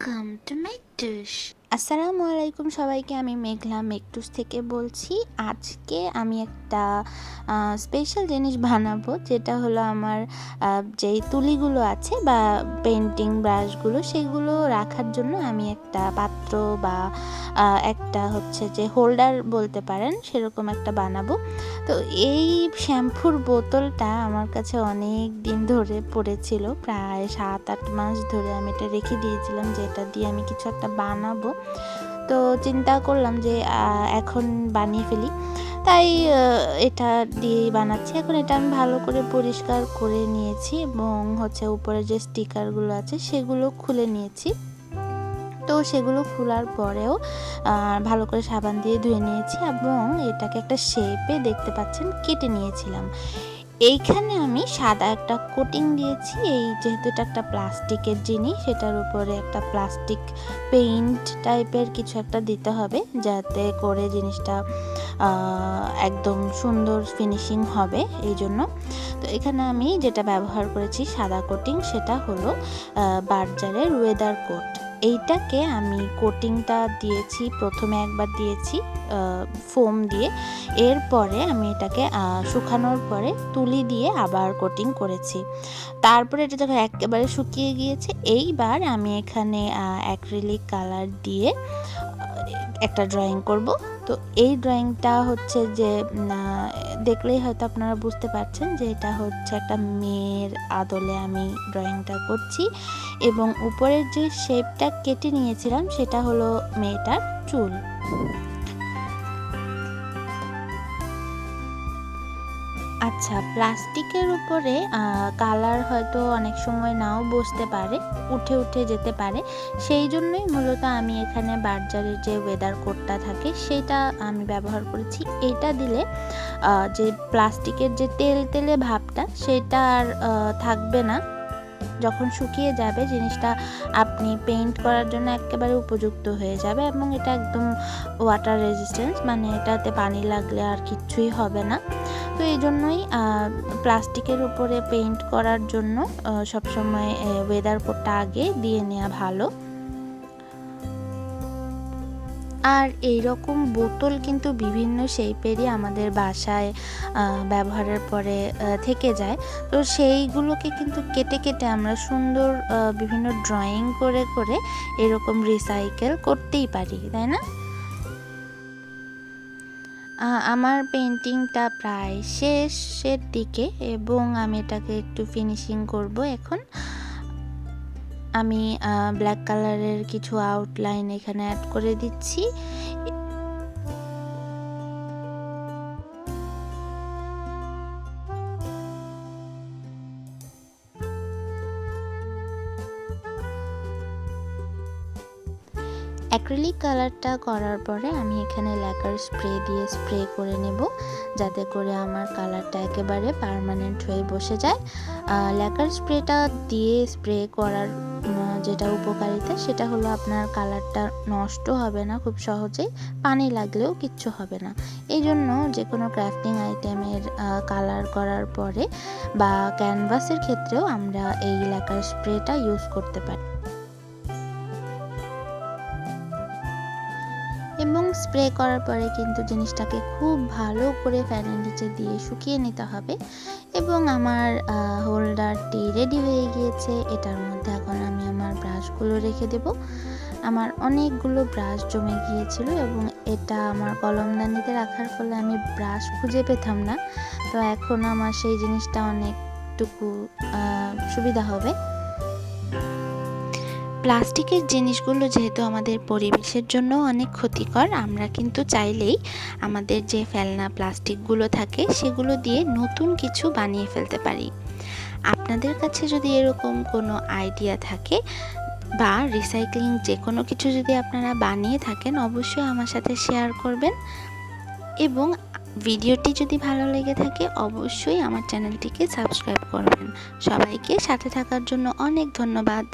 Welcome to মেকটুস। আসসালামু আলাইকুম সবাইকে, আমি মেঘলা মেকটুস থেকে বলছি। আজকে আমি একটা স্পেশাল জিনিস বানাবো, যেটা হলো আমার যেই তুলিগুলো আছে বা পেন্টিং ব্রাশগুলো, সেগুলো রাখার জন্য আমি একটা পাত্র বা একটা হচ্ছে যে হোল্ডার বলতে পারেন, সেরকম একটা বানাবো। তো এই শ্যাম্পুর বোতলটা আমার কাছে অনেক দিন ধরে পড়েছিল, প্রায় 7-8 মাস ধরে আমি এটা রেখে দিয়েছিলাম যে এটা দিয়ে আমি কিছু একটা বানাবো। তো চিন্তা করলাম যে এখন বানিয়ে ফেলি, তাই এটা দিয়েই বানাচ্ছি। এখন এটা আমি ভালো করে পরিষ্কার করে নিয়েছি এবং হচ্ছে উপরে যে স্টিকারগুলো আছে সেগুলো খুলে নিয়েছি। তো সেগুলো খোলার পরেও ভালো করে সাবান দিয়ে ধুয়ে নিয়েছি এবং এটাকে একটা শেপে দেখতে পাচ্ছেন কেটে নিয়েছিলাম। এইখানে আমি সাদা একটা কোটিং দিয়েছি। এই যেহেতু এটা একটা প্লাস্টিকের জিনিস, সেটার উপরে একটা প্লাস্টিক পেইন্ট টাইপের কিছু একটা দিতে হবে, যাতে করে জিনিসটা একদম সুন্দর ফিনিশিং হবে। এই জন্য তো এখানে আমি যেটা ব্যবহার করেছি সাদা কোটিং, সেটা হলো বার্জারের ওয়েদার কোট। এইটাকে আমি কোটিংটা দিয়েছি, প্রথমে একবার দিয়েছি ফোম দিয়ে, এরপরে আমি এটাকে শুকানোর পরে তুলি দিয়ে আবার কোটিং করেছি। তারপরে এটা যখন একেবারে শুকিয়ে গিয়েছে, এইবার আমি এখানে অ্যাক্রিলিক কালার দিয়ে একটা ড্রয়িং করব। তো এই ড্রয়িংটা হচ্ছে যে দেখলেই হয়তো আপনারা বুঝতে পারছেন যে এটা হচ্ছে একটা মেয়ের আদলে আমি ড্রয়িংটা করছি, এবং উপরের যে শেপটা কেটে নিয়েছিলাম সেটা হলো মেয়েটার চুল। আচ্ছা, প্লাস্টিকের উপরে কালার হয়তো অনেক সময় নাও বসতে পারে, উঠে উঠে যেতে পারে। সেই জন্যই মূলত আমি এখানে বার্জারের যে ওয়েদার কোটটা থাকে সেটা আমি ব্যবহার করেছি। এটা দিলে যে প্লাস্টিকের যে তেল তেলে ভাবটা, সেটা আর থাকবে না। যখন শুকিয়ে যাবে জিনিসটা, আপনি পেইন্ট করার জন্য একেবারে উপযুক্ত হয়ে যাবে এবং এটা একদম ওয়াটার রেজিস্ট্যান্স, মানে এটাতে পানি লাগলে আর কিচ্ছুই হবে না। তো এই জন্যই প্লাস্টিকের উপরে পেইন্ট করার জন্য সবসময় ওয়েদার কোটটা আগে দিয়ে নেওয়া ভালো। আর এই রকম বোতল কিন্তু বিভিন্ন শেপেরই আমাদের বাসায় ব্যবহারের পরে থেকে যায়। তো সেইগুলোকে কিন্তু কেটে কেটে আমরা সুন্দর বিভিন্ন ড্রয়িং করে করে এরকম রিসাইকেল করতেই পারি, তাই না? আমার পেন্টিংটা প্রায় শেষের দিকে এবং আমি এটাকে একটু ফিনিশিং করব। এখন আমি ব্ল্যাক কালারের কিছু আউটলাইন এখানে অ্যাড করে দিচ্ছি। অ্যাক্রিলিক কালারটা করার পরে আমি এখানে ল্যাকার স্প্রে দিয়ে স্প্রে করে নেব, যাতে করে আমার কালারটা একেবারে পার্মানেন্ট হয়ে বসে যায়। ল্যাকার স্প্রেটা দিয়ে স্প্রে করার যেটা উপকারিতা, সেটা হলো আপনার কালারটা নষ্ট হবে না খুব সহজেই, পানি লাগলেও কিচ্ছু হবে না। এই জন্য যে কোনো ক্রাফটিং আইটেমের কালার করার পরে বা ক্যানভাসের ক্ষেত্রেও আমরা এই ল্যাকার স্প্রেটা ইউজ করতে পারি। এবং স্প্রে করার পরে কিন্তু জিনিসটাকে খুব ভালো করে ফ্যানের নিচে দিয়ে শুকিয়ে নিতে হবে। এবং আমার হোল্ডারটি রেডি হয়ে গিয়েছে। এটার মধ্যে এখন আমি আমার ব্রাশগুলো রেখে দেব। আমার অনেকগুলো ব্রাশ জমে গিয়েছিল এবং এটা আমার কলমদানিতে রাখার ফলে আমি ব্রাশ খুঁজে পেতাম না। তো এখন আমার সেই জিনিসটা অনেকটুকু সুবিধা হবে। প্লাস্টিকের জিনিসগুলো যেহেতু আমাদের পরিবেশের জন্য অনেক ক্ষতিকর, আমরা কিন্তু চাইলেই আমাদের যে ফেলনা প্লাস্টিকগুলো থাকে সেগুলো দিয়ে নতুন কিছু বানিয়ে ফেলতে পারি। আপনাদের কাছে যদি এরকম কোনো আইডিয়া থাকে বা রিসাইক্লিং যে কোনো কিছু যদি আপনারা বানিয়ে থাকেন, অবশ্যই আমার সাথে শেয়ার করবেন। এবং ভিডিওটি যদি ভালো লেগে থাকে অবশ্যই আমার চ্যানেলটিকে সাবস্ক্রাইব করবেন। সবাইকে সাথে থাকার জন্য অনেক ধন্যবাদ।